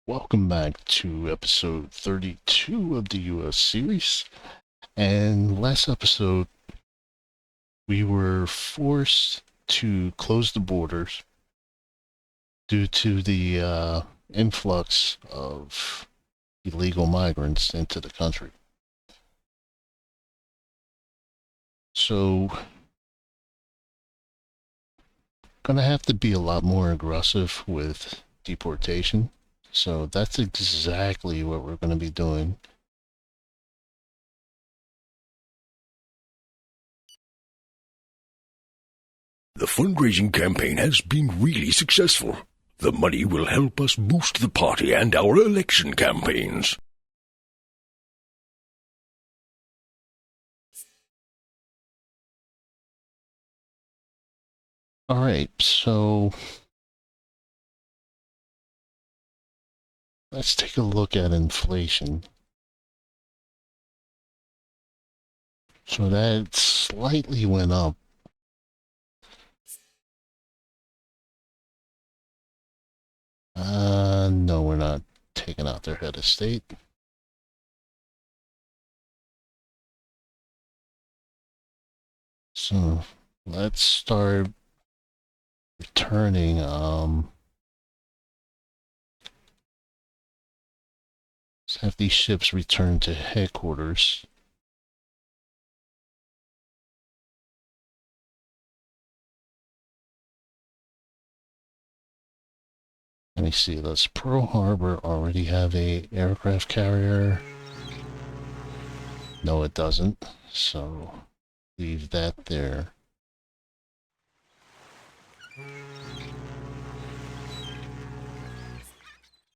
Welcome back to episode 32 of the US series. And last episode, we were forced to close the borders due to the influx of illegal migrants into the country. So, gonna have to be a lot more aggressive with deportation. So that's exactly what we're gonna be doing. The fundraising campaign has been really successful. The money will help us boost the party and our election campaigns. Alright, so let's take a look at inflation. So that slightly went up. No, we're not taking out their head of state. So let's start returning, let's have these ships return to headquarters. Let me see, does Pearl Harbor already have a aircraft carrier? No, it doesn't. So leave that there.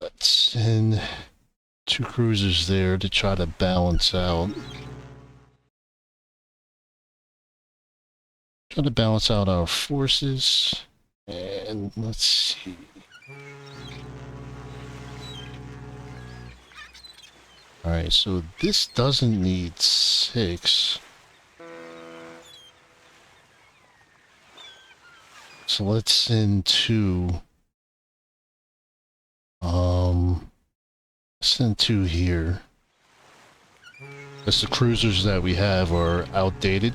Let's send 2 cruisers there to try to balance out. Try to balance out our forces. And let's see. Alright, so this doesn't need 6. So let's send 2. Send 2 here. Because the cruisers that we have are outdated.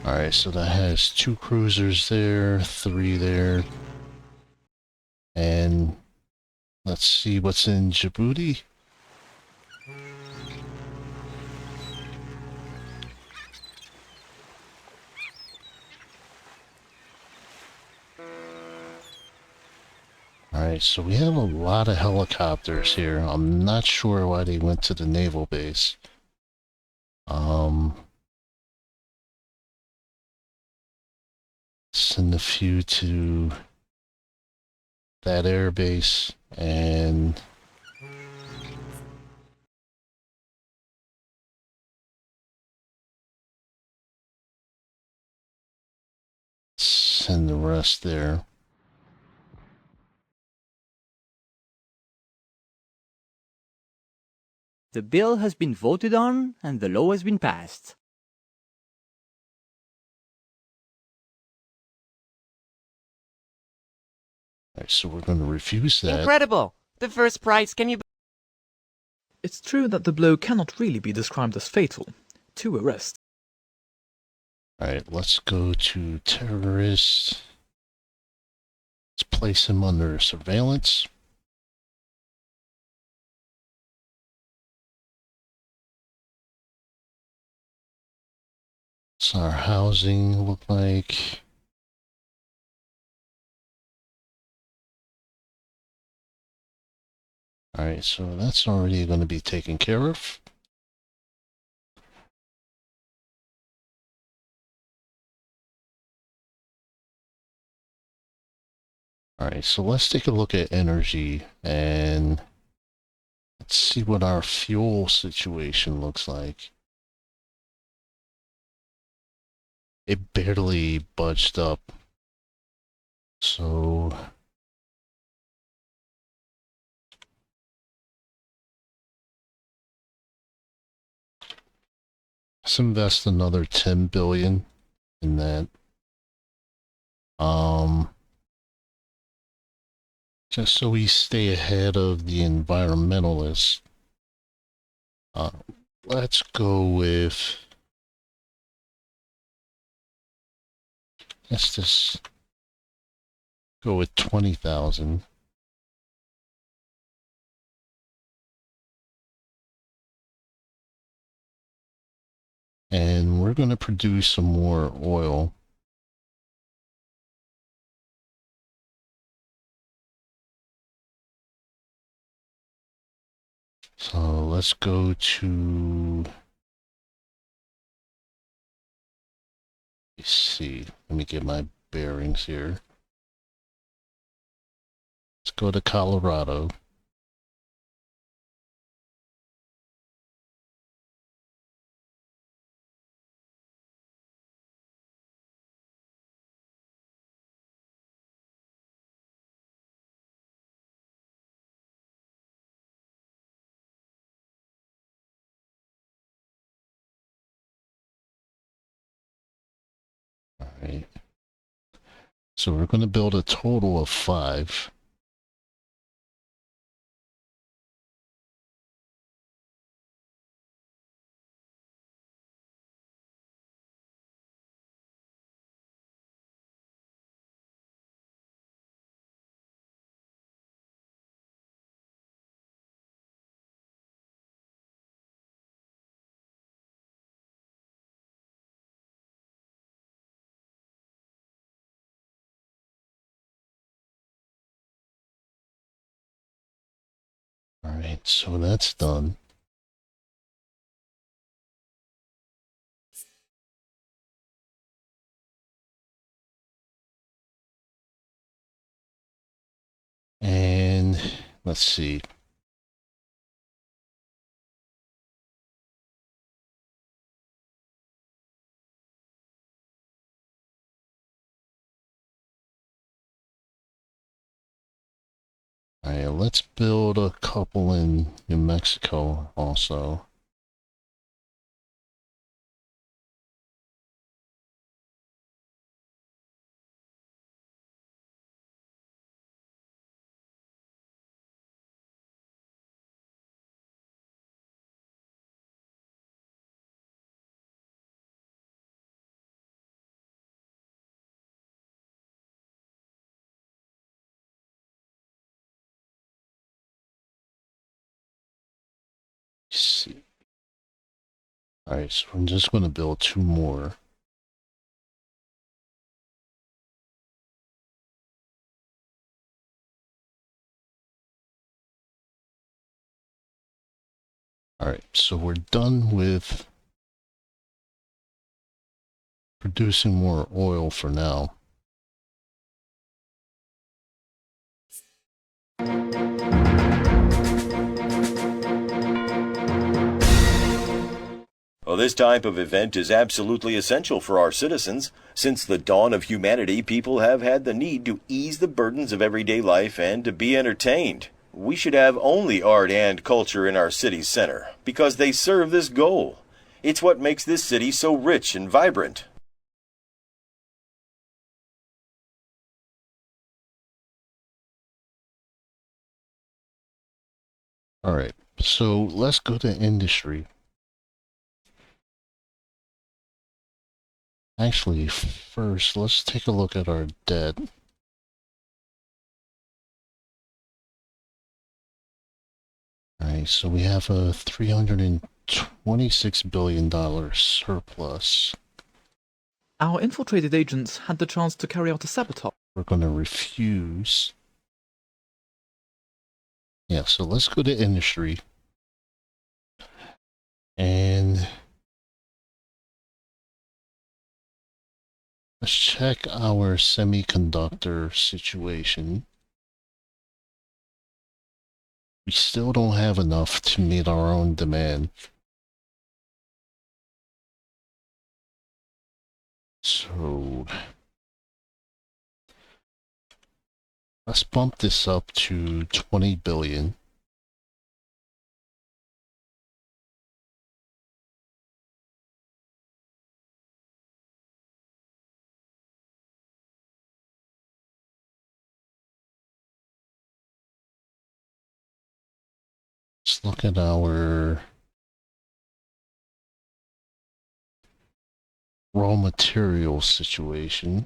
Alright, so that has 2 cruisers there, 3 there. And let's see what's in Djibouti. Alright, so we have a lot of helicopters here. I'm not sure why they went to the naval base. Send a few to that air base and send the rest there. The bill has been voted on and the law has been passed. Alright, so we're going to refuse that. Incredible! The first prize, can you... It's true that the blow cannot really be described as fatal. 2 arrests. Alright, let's go to terrorists. Let's place him under surveillance. What's our housing look like? Alright, so that's already going to be taken care of. Alright, so let's take a look at energy and let's see what our fuel situation looks like. It barely budged up. So Let's invest another 10 billion in that. Just so we stay ahead of the environmentalists. Let's go with, let's just go with 20,000. And we're going to produce some more oil. So let's go to, let's see, let me get my bearings here. Let's go to Colorado. All right. So we're going to build a total of 5. All right, so that's done. And let's see. All right, let's build a couple in New Mexico also. Let's see. All right, so I'm just going to build 2 more. All right, so we're done with producing more oil for now. Well, this type of event is absolutely essential for our citizens. Since the dawn of humanity, people have had the need to ease the burdens of everyday life and to be entertained. We should have only art and culture in our city's center, because they serve this goal. It's what makes this city so rich and vibrant. All right, so let's go to industry. Actually, first, let's take a look at our debt. All right, so we have a $326 billion surplus. Our infiltrated agents had the chance to carry out a sabotage. We're going to refuse. Yeah, so let's go to industry. And let's check our semiconductor situation. We still don't have enough to meet our own demand. So let's bump this up to 20 billion. let's look at our raw material situation.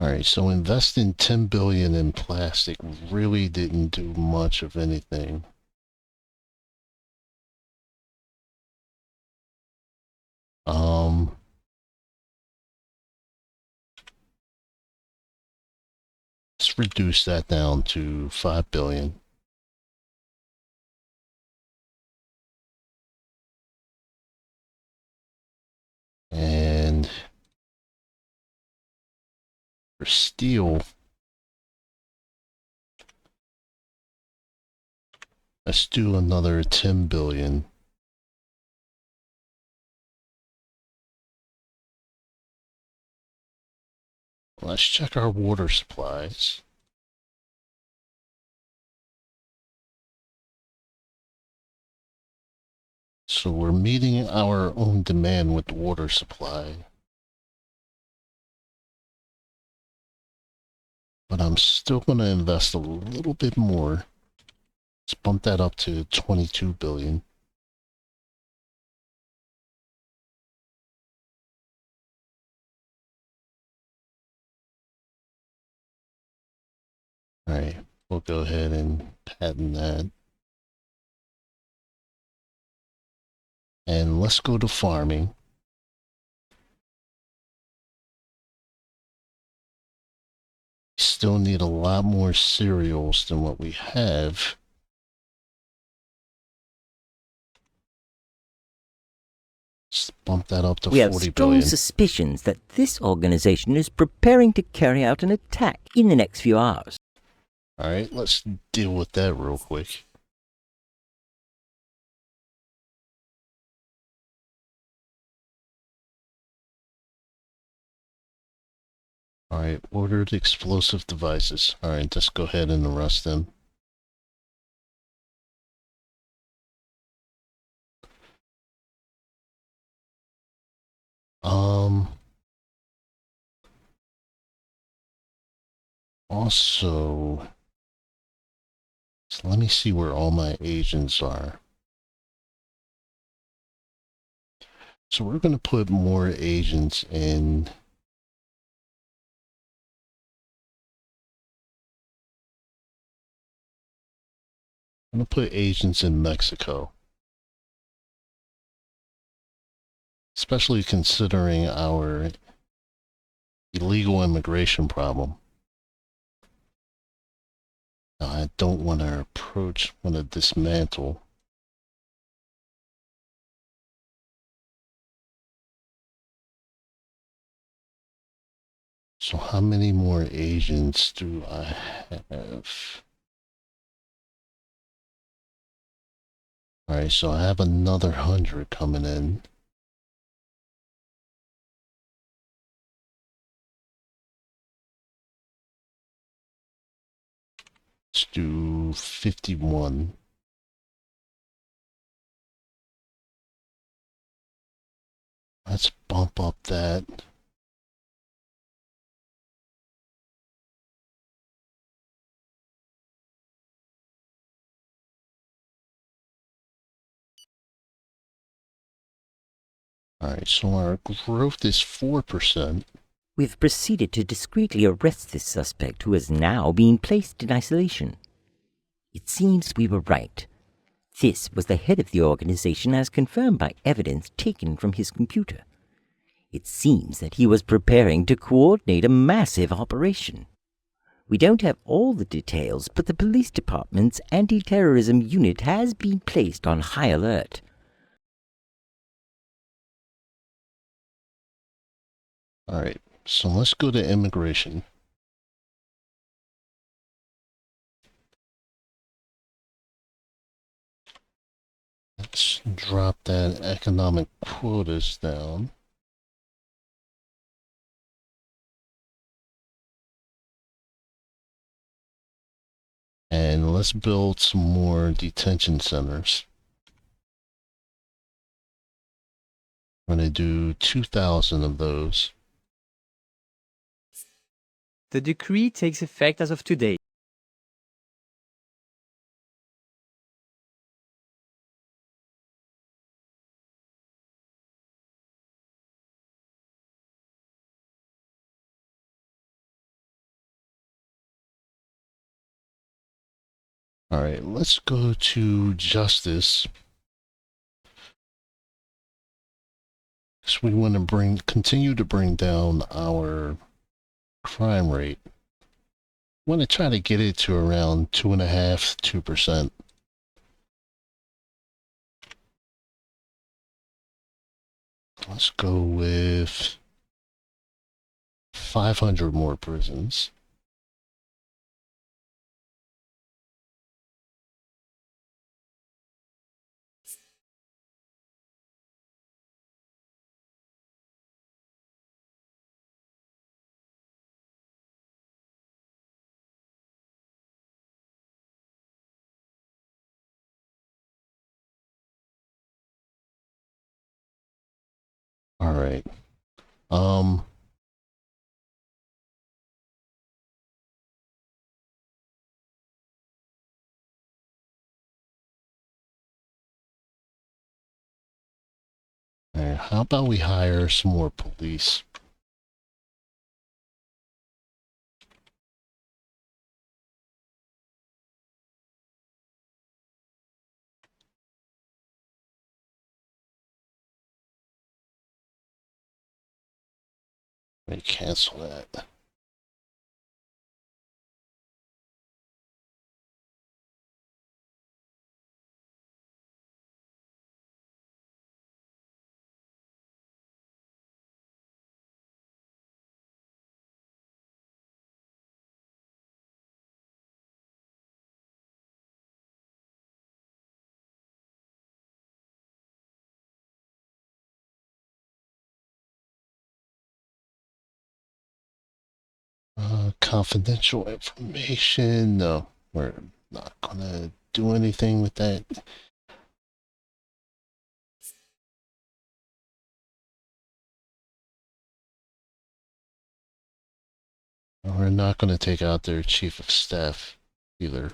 Alright, so investing 10 billion in plastic really didn't do much of anything. Let's reduce that down to 5 billion. And for steel, let's do another 10 billion. Let's check our water supplies. So we're meeting our own demand with the water supply. But I'm still going to invest a little bit more. Let's bump that up to 22 billion. Alright, we'll go ahead and patent that. And let's go to farming. Still need a lot more cereals than what we have. Let's bump that up to We have 40 strong billion. suspicions that this organization is preparing to carry out an attack in the next few hours. Alright, let's deal with that real quick. Alright, ordered explosive devices. Alright, let's go ahead and arrest them. Also, so let me see where all my agents are. So we're going to put more agents in. I'm going to put agents in Mexico. Especially considering our illegal immigration problem. Now, I don't want to dismantle. So how many more agents do I have? Alright, so I have another 100 coming in. Let's do 51. Let's bump up that. Alright, so our growth is 4%. We've proceeded to discreetly arrest this suspect, who is now being placed in isolation. It seems we were right. This was the head of the organization, as confirmed by evidence taken from his computer. It seems that he was preparing to coordinate a massive operation. We don't have all the details, but the police department's anti-terrorism unit has been placed on high alert. Alright, so let's go to immigration. Let's drop that economic quotas down. And let's build some more detention centers. I'm going to do 2,000 of those. The decree takes effect as of today. Alright, let's go to justice. So we want to continue to bring down our crime rate. We want to try to get it to around 2.5%, 2%. Let's go with 500 more prisons. All right. All right, how about we hire some more police? Let me cancel that. Confidential information. No, we're not gonna do anything with that. We're not gonna take out their chief of staff either.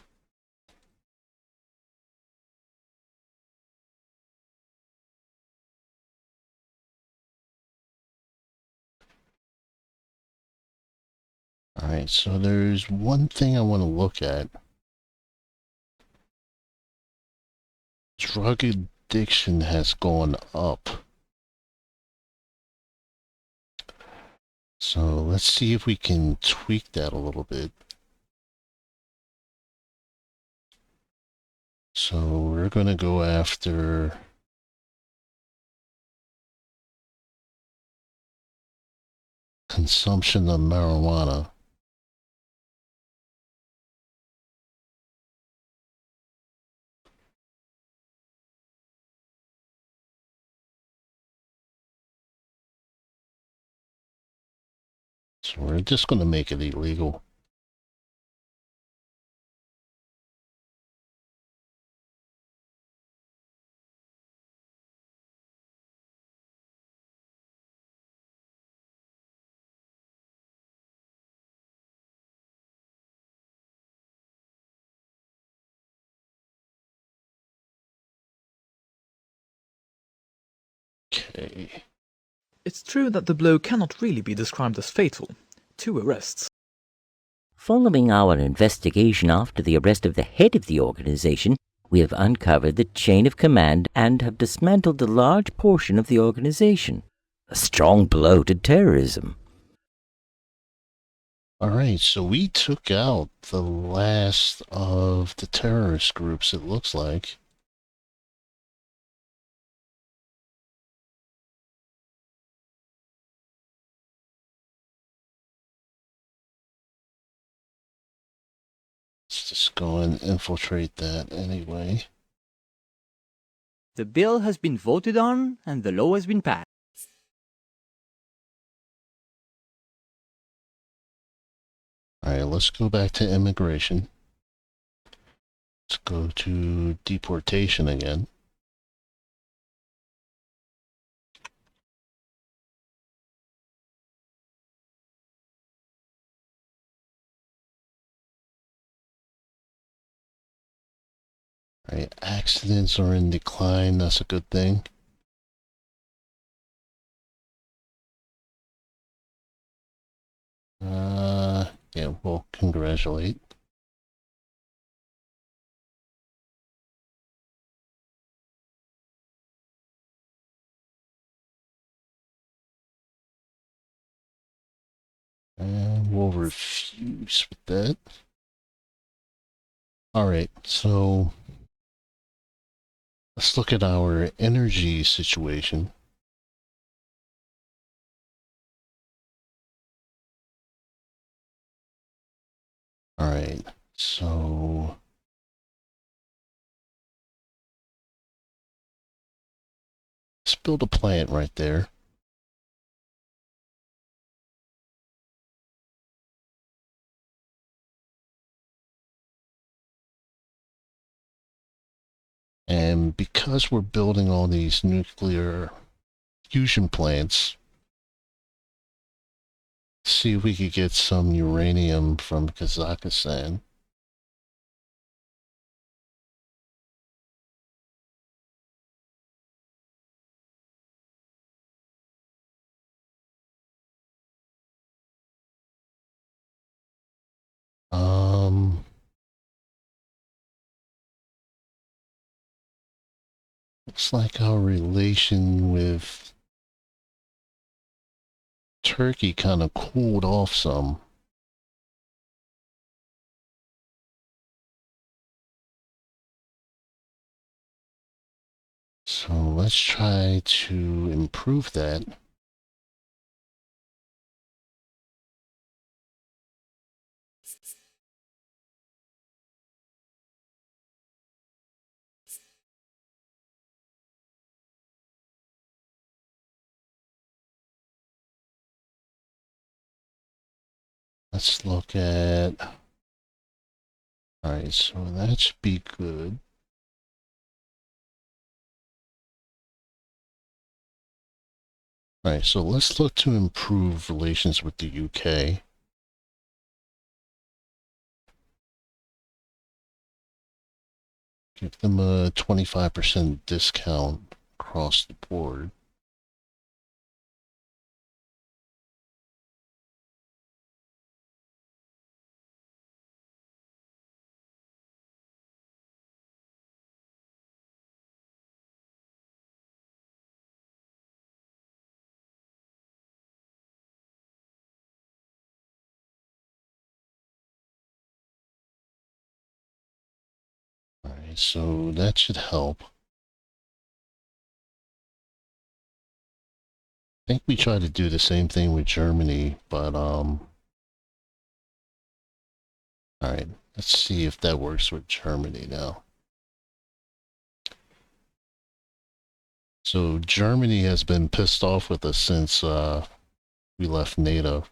Alright, so there's one thing I want to look at. Drug addiction has gone up. So let's see if we can tweak that a little bit. So we're going to go after consumption of marijuana. So we're just going to make it illegal. Okay. It's true that the blow cannot really be described as fatal. 2 arrests. Following our investigation after the arrest of the head of the organization, we have uncovered the chain of command and have dismantled a large portion of the organization. A strong blow to terrorism. Alright, so we took out the last of the terrorist groups, it looks like. Let's just go and infiltrate that anyway. The bill has been voted on and the law has been passed. Alright, let's go back to immigration. Let's go to deportation again. Alright, accidents are in decline. That's a good thing. Yeah, we'll congratulate. And we'll refuse with that. Alright, so let's look at our energy situation. Alright, so let's build a plant right there. And because we're building all these nuclear fusion plants, see if we could get some uranium from Kazakhstan. Looks like our relation with Turkey kind of cooled off some. So let's try to improve that. Let's look at... Alright, so that should be good. Alright, so let's look to improve relations with the UK. Give them a 25% discount across the board. Alright, so that should help. I think we tried to do the same thing with Germany, but alright, let's see if that works with Germany now. So Germany has been pissed off with us since we left NATO.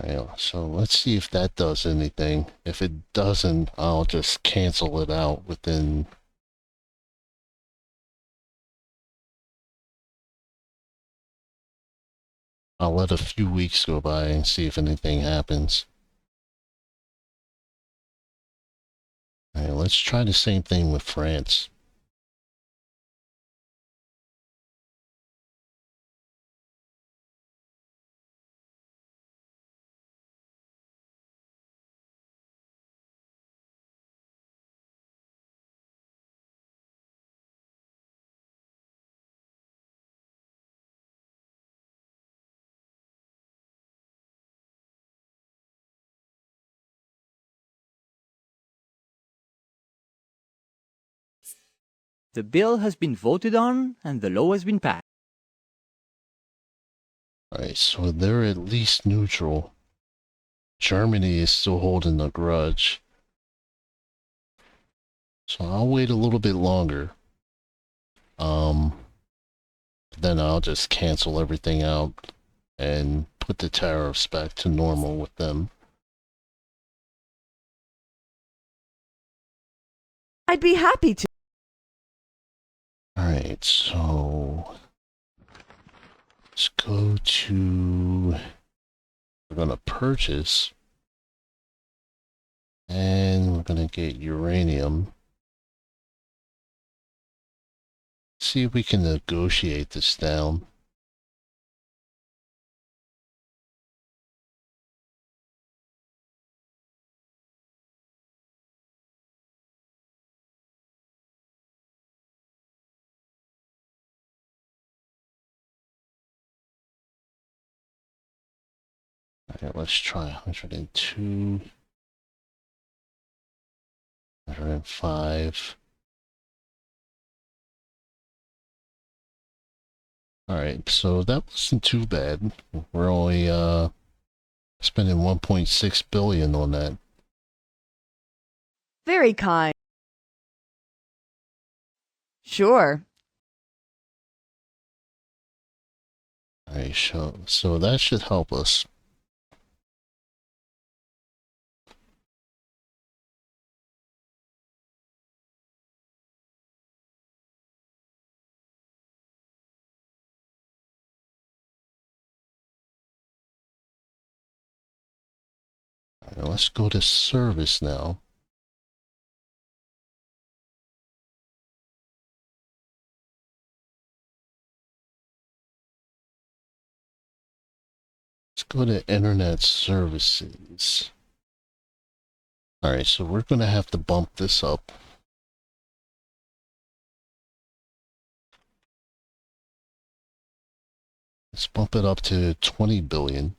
Alright, so let's see if that does anything. If it doesn't, I'll just cancel it out within... I'll let a few weeks go by and see if anything happens. Alright, let's try the same thing with France. The bill has been voted on and the law has been passed. Alright, so they're at least neutral. Germany is still holding a grudge. So I'll wait a little bit longer. Then I'll just cancel everything out and put the tariffs back to normal with them. I'd be happy to. Alright, so let's go to, we're gonna purchase, and we're gonna get uranium. See if we can negotiate this down. Alright, let's try 102, 105. Alright, so that wasn't too bad. We're only spending 1.6 billion on that. Very kind. Sure. Alright, so that should help us. Alright, let's go to service now. Let's go to internet services. Alright, so we're going to have to bump this up. Let's bump it up to 20 billion.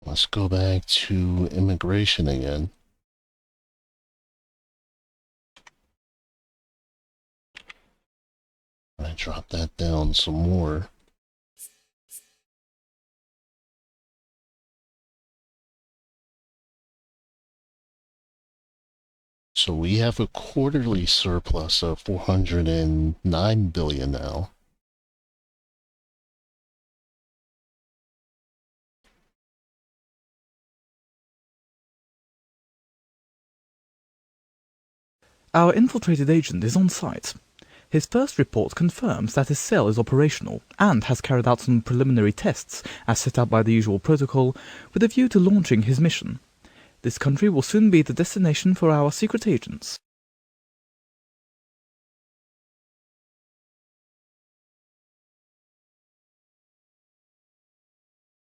Let's go back to immigration again. I drop that down some more. So we have a quarterly surplus of 409 billion now. Our infiltrated agent is on site. His first report confirms that his cell is operational and has carried out some preliminary tests as set out by the usual protocol with a view to launching his mission. This country will soon be the destination for our secret agents.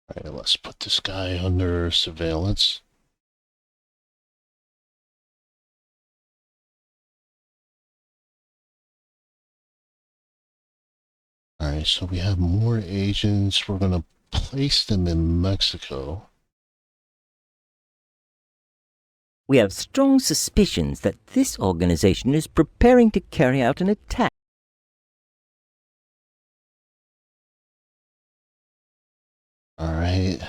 Alright, let's put this guy under surveillance. Alright, so we have more agents. We're gonna place them in Mexico. We have strong suspicions that this organization is preparing to carry out an attack. Alright.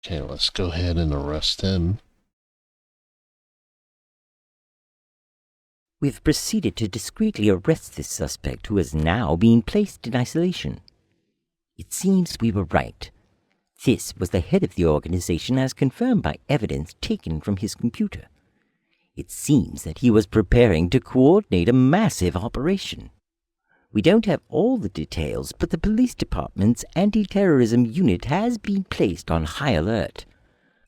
Okay, let's go ahead and arrest him. We've proceeded to discreetly arrest this suspect who is now being placed in isolation. It seems we were right. This was the head of the organization as confirmed by evidence taken from his computer. It seems that he was preparing to coordinate a massive operation. We don't have all the details, but the police department's anti-terrorism unit has been placed on high alert.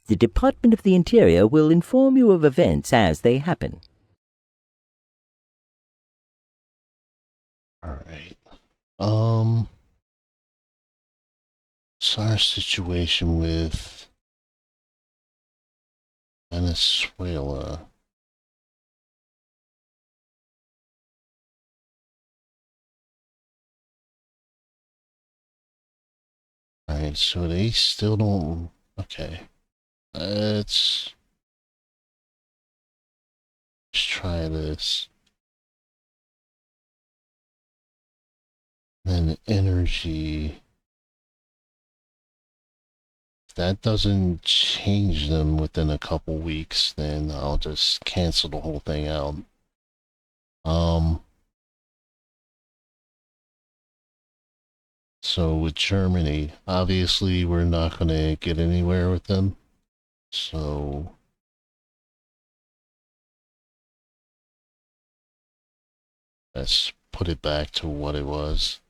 The Department of the Interior will inform you of events as they happen. Alright. So our situation with Venezuela. so they still don't... Okay. Let's try this. Then energy. If that doesn't change them within a couple weeks, then I'll just cancel the whole thing out. So with Germany, obviously we're not going to get anywhere with them. So let's put it back to what it was.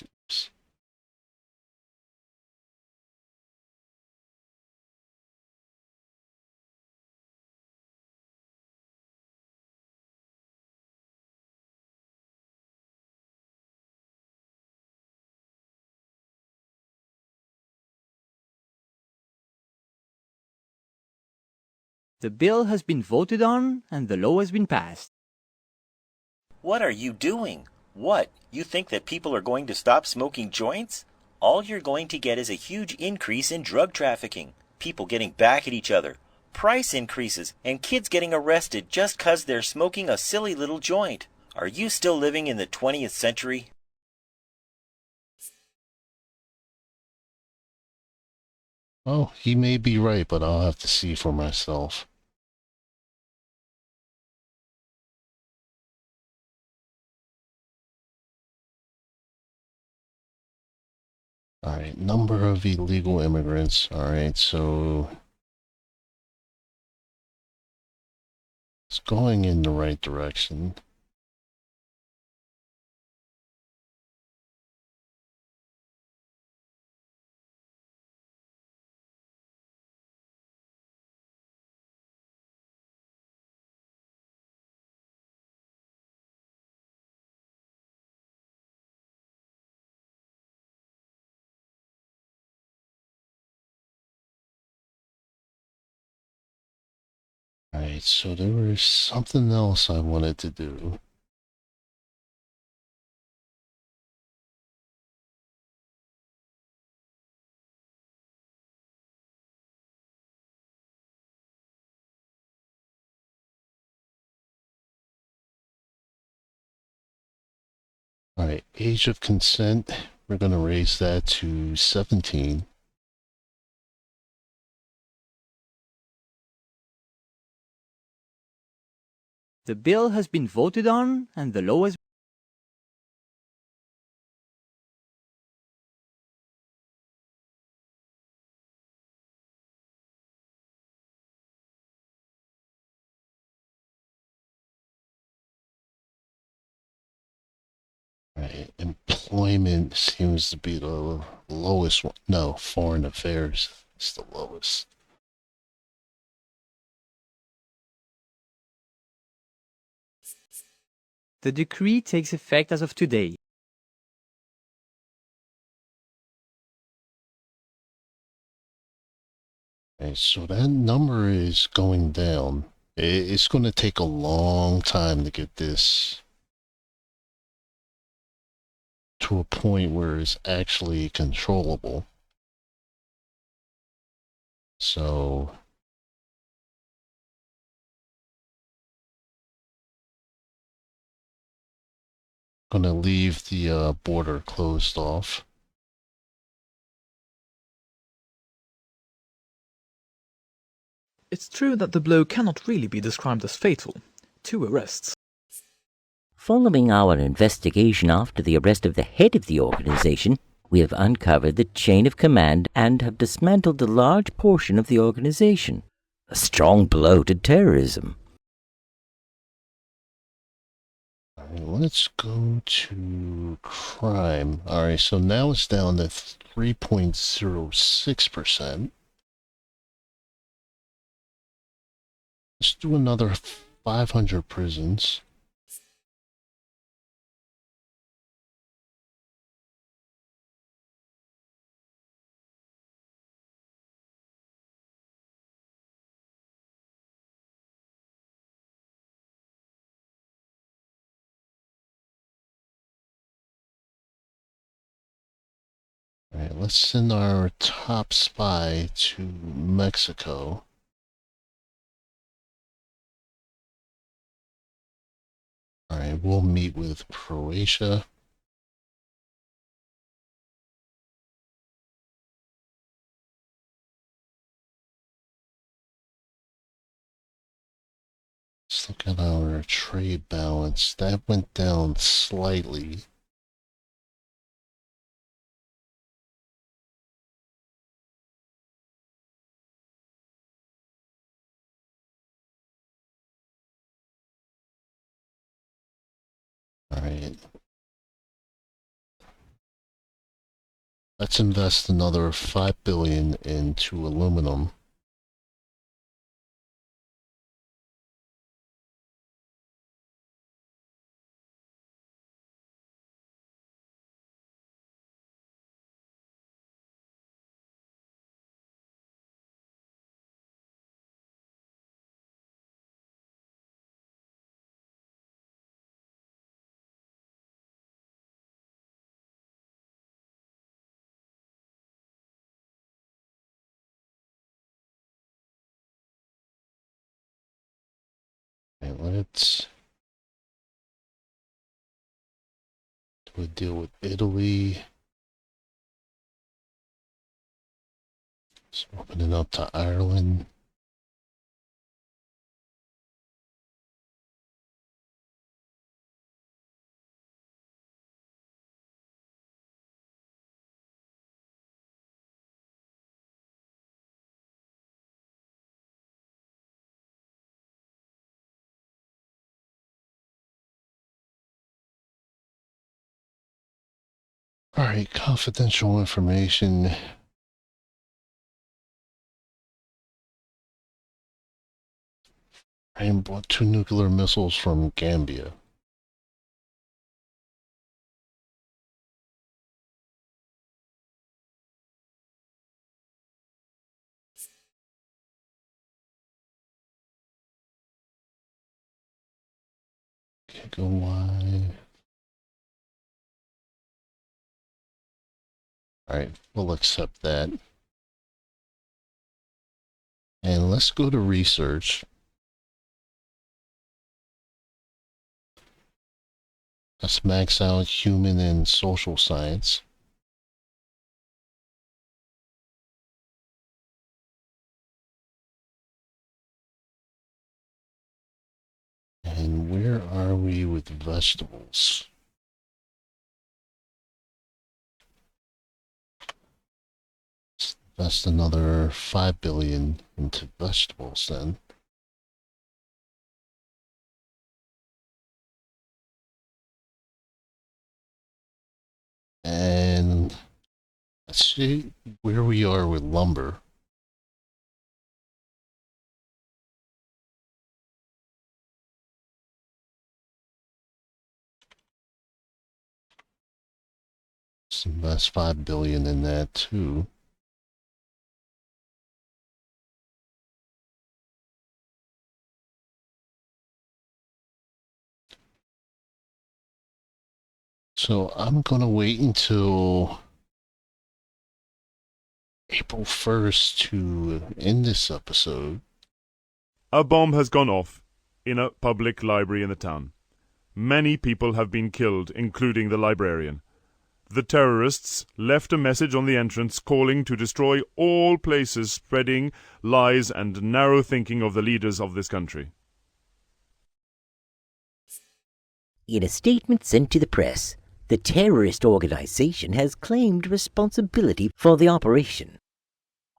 Oops. The bill has been voted on and the law has been passed. What are you doing? What? You think that people are going to stop smoking joints? All you're going to get is a huge increase in drug trafficking, people getting back at each other, price increases, and kids getting arrested just 'cause they're smoking a silly little joint. Are you still living in the 20th century? Oh, he may be right, but I'll have to see for myself. Alright, number of illegal immigrants. Alright, so it's going in the right direction. Alright, so there was something else I wanted to do. Alright, age of consent, we're going to raise that to 17. The bill has been voted on and the law has... Right, employment seems to be the lowest one. No, foreign affairs is the lowest. The decree takes effect as of today. Okay, so that number is going down. It's going to take a long time to get this to a point where it's actually controllable. So going to leave the border closed off. It's true that the blow cannot really be described as fatal. 2 arrests. Following our investigation after the arrest of the head of the organization, we have uncovered the chain of command and have dismantled a large portion of the organization. A strong blow to terrorism. Alright, let's go to crime. Alright, so now it's down to 3.06%. Let's do another 500 prisons. Let's send our top spy to Mexico. Alright, we'll meet with Croatia. Let's look at our trade balance. That went down slightly. Alright. Let's invest another $5 billion into aluminum. And let's do a deal with Italy. So open it up to Ireland. Alright, confidential information. I bought 2 nuclear missiles from Gambia. Okay, go wide. Alright, we'll accept that. And let's go to research. Let's max out human and social science. And where are we with vegetables? That's another $5 billion into vegetables then. And let's see where we are with lumber. Let's invest $5 billion in that too. So I'm gonna wait until April 1st to end this episode. A bomb has gone off in a public library in the town. Many people have been killed, including the librarian. The terrorists left a message on the entrance calling to destroy all places spreading lies and narrow thinking of the leaders of this country. In a statement sent to the press, the terrorist organization has claimed responsibility for the operation.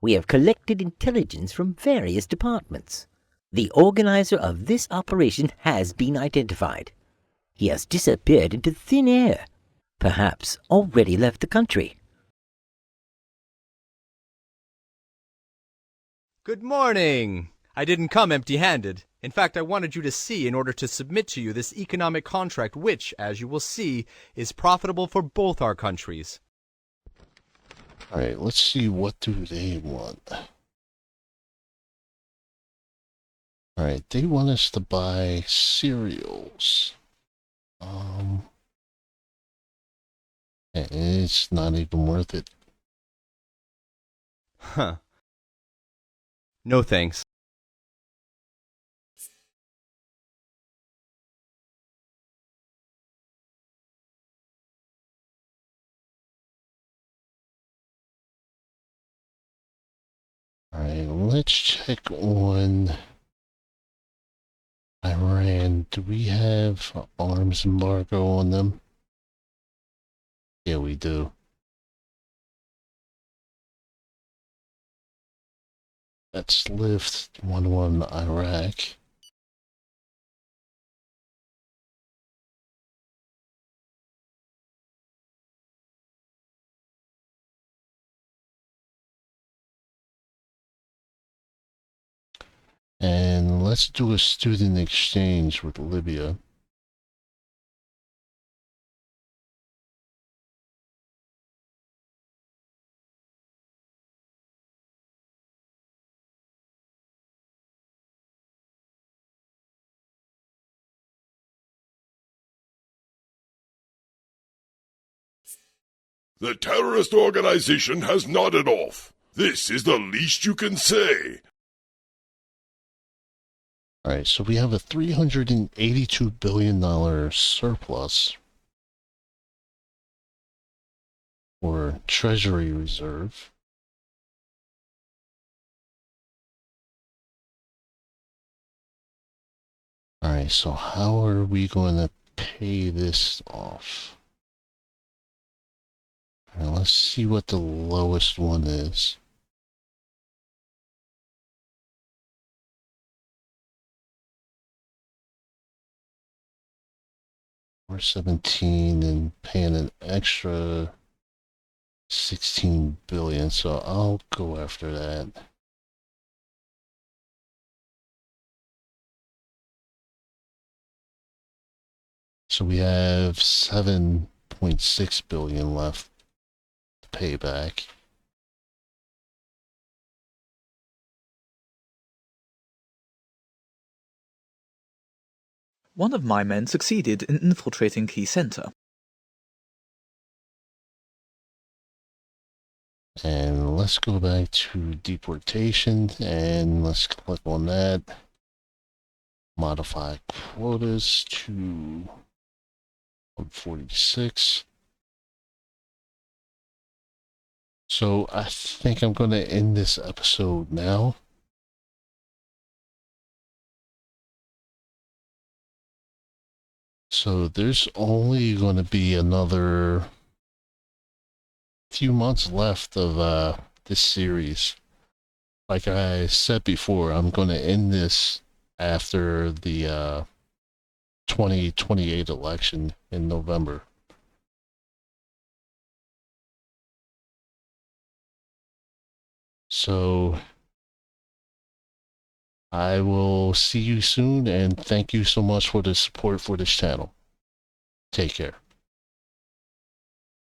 We have collected intelligence from various departments. The organizer of this operation has been identified. He has disappeared into thin air, perhaps already left the country. Good morning! I didn't come empty-handed. In fact, I wanted you to see in order to submit to you this economic contract which, as you will see, is profitable for both our countries. Alright, let's see, what do they want? Alright, they want us to buy cereals. And it's not even worth it. Huh. No thanks. Alright, let's check on Iran. Do we have arms embargo on them? Yeah, we do. Let's lift one on Iraq. And let's do a student exchange with Libya. The terrorist organization has nodded off. This is the least you can say. Alright, so we have a $382 billion surplus for Treasury Reserve. Alright, so how are we going to pay this off? Alright, let's see what the lowest one is. We're 17 and paying an extra 16 billion, so I'll go after that. So we have 7.6 billion left to pay back. One of my men succeeded in infiltrating Key Center. And let's go back to deportation and let's click on that. Modify quotas to 146. So I think I'm going to end this episode now. So there's only going to be another few months left of this series. Like I said before, I'm going to end this after the 2028 election in November. So I will see you soon, and thank you so much for the support for this channel. Take care.